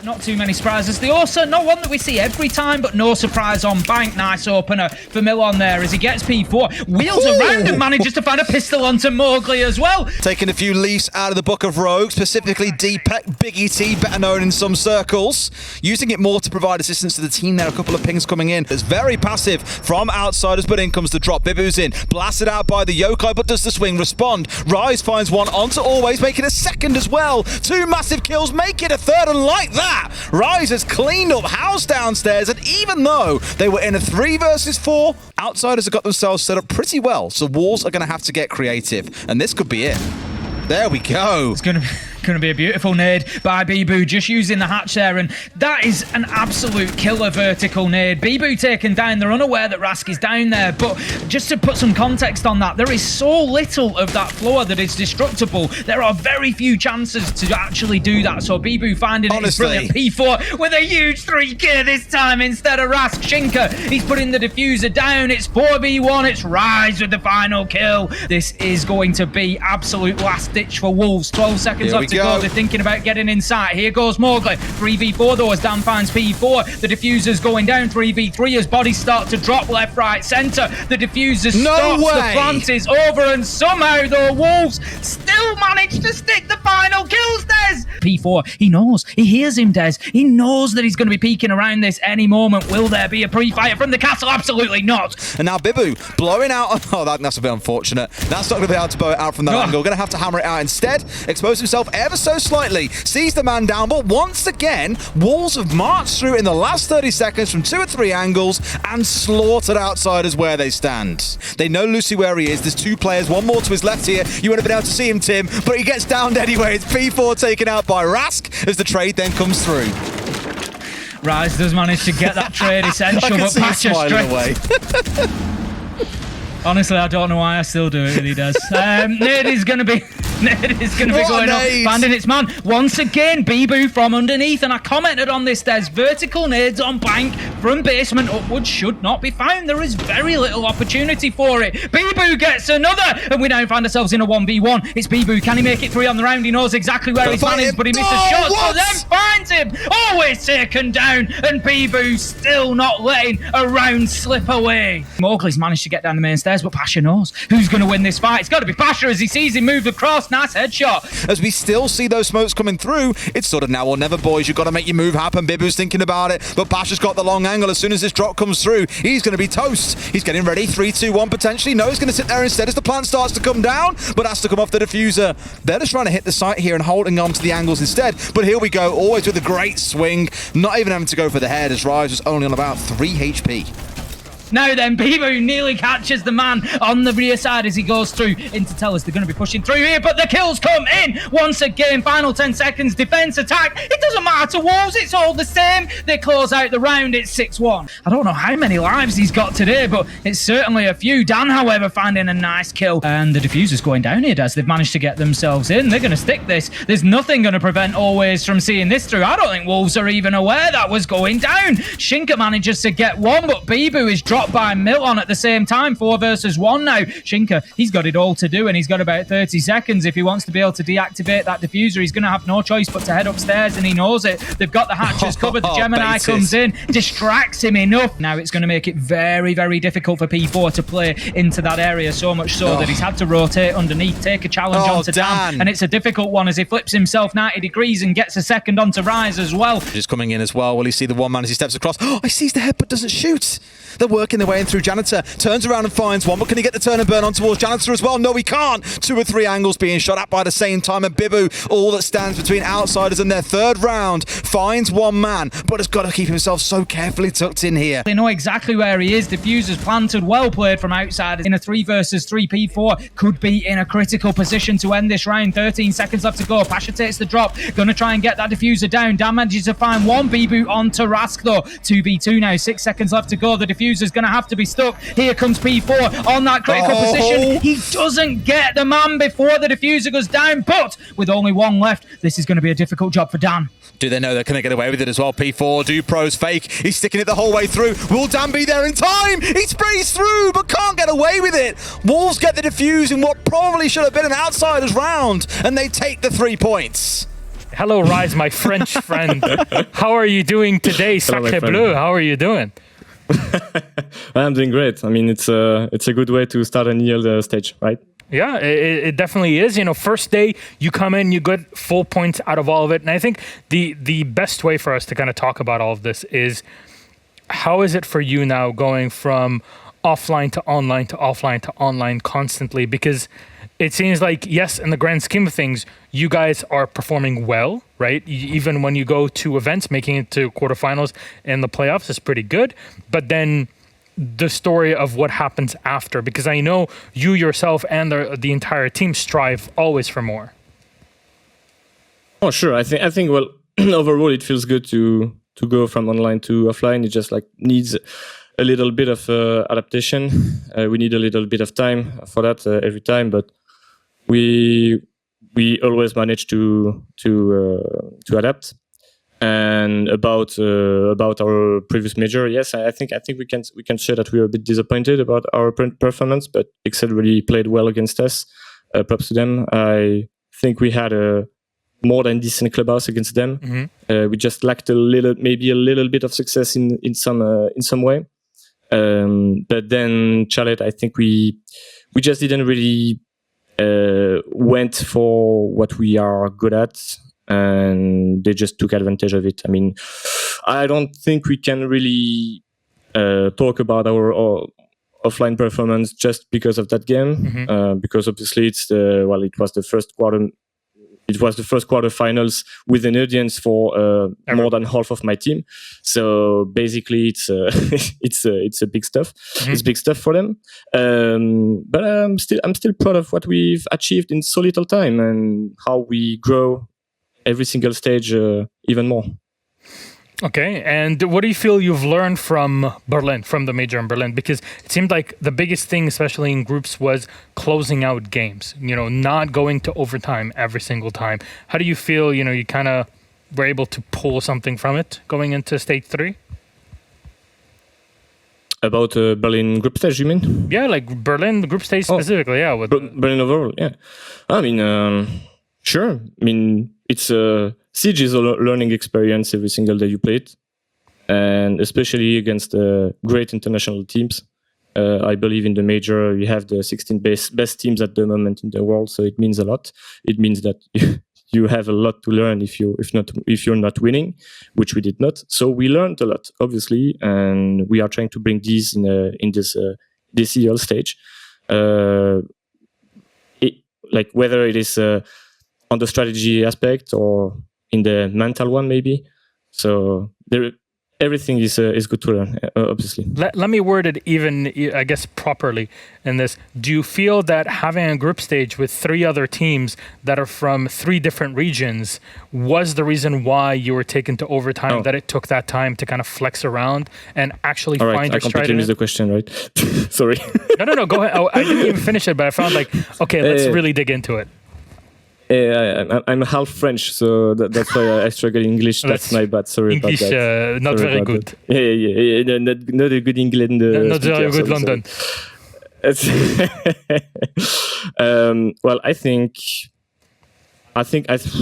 Not too many surprises. The also not one that we see every time, but no surprise on Bank. Nice opener for Milon there as he gets P4. Wheels around and manages to find a pistol onto Mowgli as well. Taking a few leaves out of the book of Rogue, specifically D-Peck, Biggie T, better known in some circles. Using it more to provide assistance to the team there. A couple of pings coming in. It's very passive from outsiders, but in comes the drop. Bibu's in. Blasted out by the Yokai, but does the swing respond? Rise finds one onto Always, making a second as well. Two massive kills, make it a third, and like that, Rise has cleaned up house downstairs, and even though they were in a 3 versus 4, outsiders have got themselves set up pretty well, so Wolves are going to have to get creative, and this could be it. There we go. It's going to be a beautiful nade by Bibu, just using the hatch there, and that is an absolute killer vertical nade. Bibu taken down. They're unaware that Rask is down there, but just to put some context on that, there is so little of that floor that is destructible. There are very few chances to actually do that, so Bibu finding it is brilliant. P4 with a huge 3k this time instead of Rask. Shinka, he's putting the diffuser down. It's 4v1. It's Rise with the final kill. This is going to be absolute last ditch for Wolves. 12 seconds left to go. They're thinking about getting inside. Here goes Mowgli. 3v4 though as Dan finds P4. The diffuser's going down. 3v3 as bodies start to drop left, right, centre. The diffuser stops. The plant is over, and somehow though Wolves still manage to stick the final kills, Des. P4, he knows. He hears him, Des. He knows that he's going to be peeking around this any moment. Will there be a pre-fire from the castle? Absolutely not. And now Bibu blowing out. Oh, that's a bit unfortunate. That's not going to be able to blow it out from that angle. Going to have to hammer it out instead. Expose himself ever so slightly. Sees the man down, but once again, Wolves have marched through in the last 30 seconds from 2 or 3 angles and slaughtered outsiders where they stand. They know Lucy where he is. There's 2 players, one more to his left here. You would have been able to see him, Tim, but he gets downed anyway. It's P4 taken out by Rask as the trade then comes through. Rise does manage to get that trade essential, but Patcher straight. Honestly, I don't know why I still do it, really does. Nade is going to be going up, finding its man. Once again, Bibu from underneath, and I commented on this, there's vertical nades on Bank from basement upwards should not be found. There is very little opportunity for it. Bibu gets another, and we now find ourselves in a 1v1. It's Bibu. Can he make it 3 on the round? He knows exactly where his man is, but he misses shots, but then finds him. Always taken down, and Bibu still not letting a round slip away. Mowgli's managed to get down the main stairs, but Pasha knows who's going to win this fight. It's got to be Pasha as he sees him move across. Nice headshot. As we still see those smokes coming through, it's sort of now or never, boys. You've got to make your move happen. Bibu's thinking about it, but Pasha's got the long angle. As soon as this drop comes through, he's going to be toast. He's getting ready. 3, 2, 1 potentially. No, he's going to sit there instead as the plant starts to come down, but has to come off the diffuser. They're just trying to hit the site here and holding on to the angles instead. But here we go, always with a great swing. Not even having to go for the head as Rise was only on about 3 HP. Now then, Bibu nearly catches the man on the rear side as he goes through into Tellers. They're going to be pushing through here, but the kills come in once again. Final 10 seconds, defense, attack. It doesn't matter to Wolves, it's all the same. They close out the round, it's 6-1. I don't know how many lives he's got today, but it's certainly a few. Dan, however, finding a nice kill. And the diffuser's going down here, as they've managed to get themselves in. They're going to stick this. There's nothing going to prevent Always from seeing this through. I don't think Wolves are even aware that was going down. Shinka manages to get one, but Bibu is dropped by Milon at the same time. 4 versus 1 now. Shinka, he's got it all to do, and he's got about 30 seconds if he wants to be able to deactivate that diffuser. He's going to have no choice but to head upstairs, and he knows it. They've got the hatches covered. The Gemini comes in, distracts him enough. Now it's going to make it very, very difficult for P4 to play into that area, so much so that he's had to rotate underneath, take a challenge onto Dan, and it's a difficult one as he flips himself 90 degrees and gets a second onto Rise as well. Just coming in as well. Will he see the one man as he steps across? Oh, he sees the head but doesn't shoot. They're working their way in through Janitor. Turns around and finds one, but can he get the turn and burn on towards Janitor as well? No, he can't. 2 or 3 angles being shot at by the same time, and Bibu, all that stands between outsiders and their 3rd round, finds one man, but has got to keep himself so carefully tucked in here. They know exactly where he is. Diffuser's planted, well played from outside. In a 3 versus 3, P4 could be in a critical position to end this round. 13 seconds left to go. Pasha takes the drop. Gonna try and get that diffuser down. Dan manages to find one. Bibu onto Rask though. 2v2 now. 6 seconds left to go. The diffuser's gonna have to be stuck. Here comes P4 on that critical position. He doesn't get the man before the diffuser goes down, but with only 1 left, this is going to be a difficult job for Dan. Do they know they're going to get away with it as well? P4, do pros fake. He's sticking it the whole way through. Will Dan be there in time? He sprays through, but can't get away with it. Wolves get the defuse in what probably should have been an outsiders round, and they take the 3 points. Hello, Rise, my French friend. How are you doing today, Sacré Bleu? How are you doing? I'm doing great. I mean, it's a good way to start an EUL stage, right? Yeah, it definitely is. You know, first day you come in, you get full points out of all of it. And I think the best way for us to kind of talk about all of this is, how is it for you now going from offline to online to offline to online constantly? Because it seems like, yes, in the grand scheme of things, you guys are performing well, right? Even when you go to events, making it to quarterfinals and the playoffs is pretty good. But then the story of what happens after, because I know you yourself and the entire team strive always for more. Oh, sure. I think well, overall, it feels good to go from online to offline. It just like needs a little bit of adaptation. We need a little bit of time for that every time, but we always manage to adapt. And about our previous major, yes, I think we can say that we were a bit disappointed about our performance, but Excel really played well against us. Props to them. I think we had a more than decent clubhouse against them. Mm-hmm. We just lacked maybe a little bit of success in some way. But then Charlotte, I think we just didn't really went for what we are good at. And they just took advantage of it. I mean, I don't think we can really talk about our offline performance just because of that game, mm-hmm. Because obviously it was the first quarter. It was the first quarterfinals with an audience for more than half of my team. So basically, it's a big stuff. Mm-hmm. It's big stuff for them. But I'm still proud of what we've achieved in so little time and how we grow every single stage even more. Okay, and what do you feel you've learned from Berlin, from the major in Berlin? Because it seemed like the biggest thing, especially in groups, was closing out games, you know, not going to overtime every single time. How do you feel, you know, you kind of were able to pull something from it going into stage 3? About Berlin group stage, you mean? Yeah, like Berlin group stage specifically, yeah. Berlin overall, yeah. I mean, sure. I mean, it's Siege is a learning experience every single day you play it, and especially against great international teams. I believe in the major we have the 16 best teams at the moment in the world, so it means a lot. It means that you have a lot to learn if you're not winning, which we did not. So we learned a lot, obviously, and we are trying to bring these in this EUL stage. Like whether it is on the strategy aspect or in the mental one, maybe. So everything is good to learn, obviously. Let me word it even, I guess, properly in this. Do you feel that having a group stage with 3 other teams that are from 3 different regions was the reason why you were taken to overtime, that it took that time to kind of flex around and actually find your stride? I completely missed the question, right? Sorry. No, go ahead. I didn't even finish it, but I found like, okay, let's really dig into it. I'm half French, so that's why I struggle in English. That's my bad. Sorry English, about that. Not very good. That. Yeah. Not a good England. Not very good London. Well, I think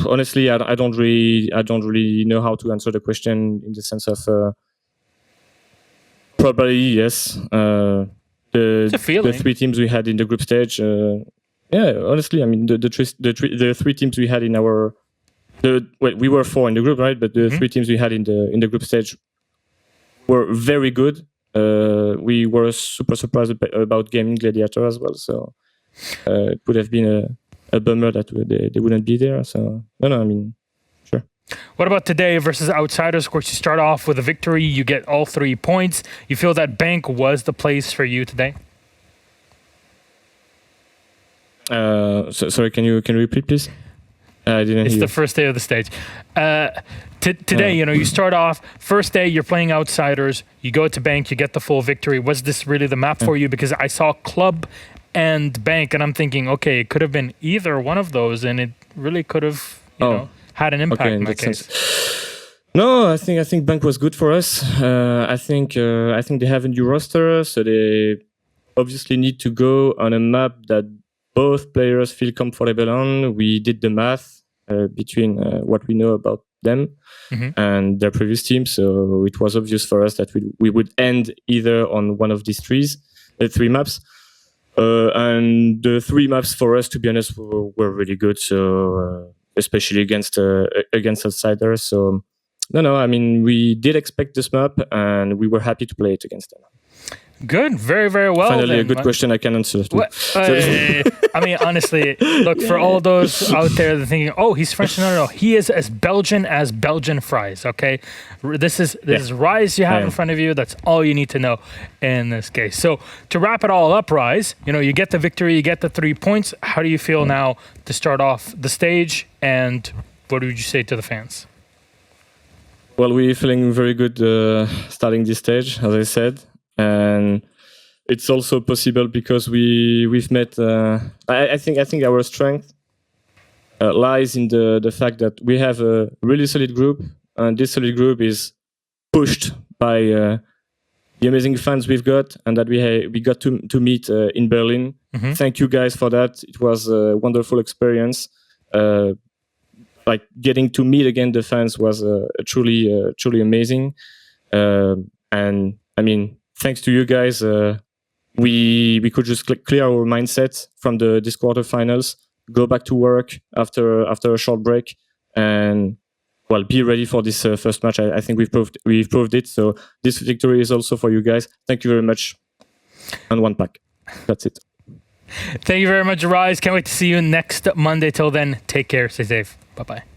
honestly, I don't really know how to answer the question in the sense of probably yes. The 3 teams we had in the group stage. Yeah, honestly, I mean the 3 teams we had in we were 4 in the group, right? But the 3 teams we had in the group stage were very good. We were super surprised about Gaming Gladiator as well, so it would have been a bummer that they wouldn't be there. So no, I mean, sure. What about today versus Outsiders? Of course, you start off with a victory. You get all 3 points. You feel that Bank was the place for you today? Sorry, can you repeat, please? I didn't hear. It's the first day of the stage. Today, you know, you start off, first day, you're playing Outsiders, you go to Bank, you get the full victory. Was this really the map for you? Because I saw Club and Bank, and I'm thinking, okay, it could have been either one of those, and it really could have, you know, had an impact in my case. Sense. No, I think Bank was good for us. I think they have a new roster, so they obviously need to go on a map that both players feel comfortable on. We did the math. between what we know about them and their previous team. So it was obvious for us that we would end either on one of these three maps. And the 3 maps for us, to be honest, were really good. So especially against outsiders. So no, I mean, we did expect this map, and we were happy to play it against them. Good, very, very well. Finally, then. a good question I can answer. I mean, honestly, look, for all those out there that are thinking, oh, he's French. No, he is as Belgian fries, okay? This is Rise you have in front of you. That's all you need to know in this case. So to wrap it all up, Rise, you get the victory, you get the 3 points. How do you feel now to start off the stage, and what would you say to the fans? Well, we're feeling very good starting this stage, as I said. And it's also possible because we've met. I think our strength lies in the fact that we have a really solid group, and this solid group is pushed by the amazing fans we've got, and that we got to meet in Berlin. Thank you guys for that. It was a wonderful experience. Like getting to meet again the fans was truly amazing. And I mean, thanks to you guys, we could just clear our mindset from this quarterfinals, go back to work after a short break, and well, be ready for this first match. I think we've proved it. So this victory is also for you guys. Thank you very much. And 1 pack. That's it. Thank you very much, Rise. Can't wait to see you next Monday. Till then, take care. Stay safe. Bye-bye.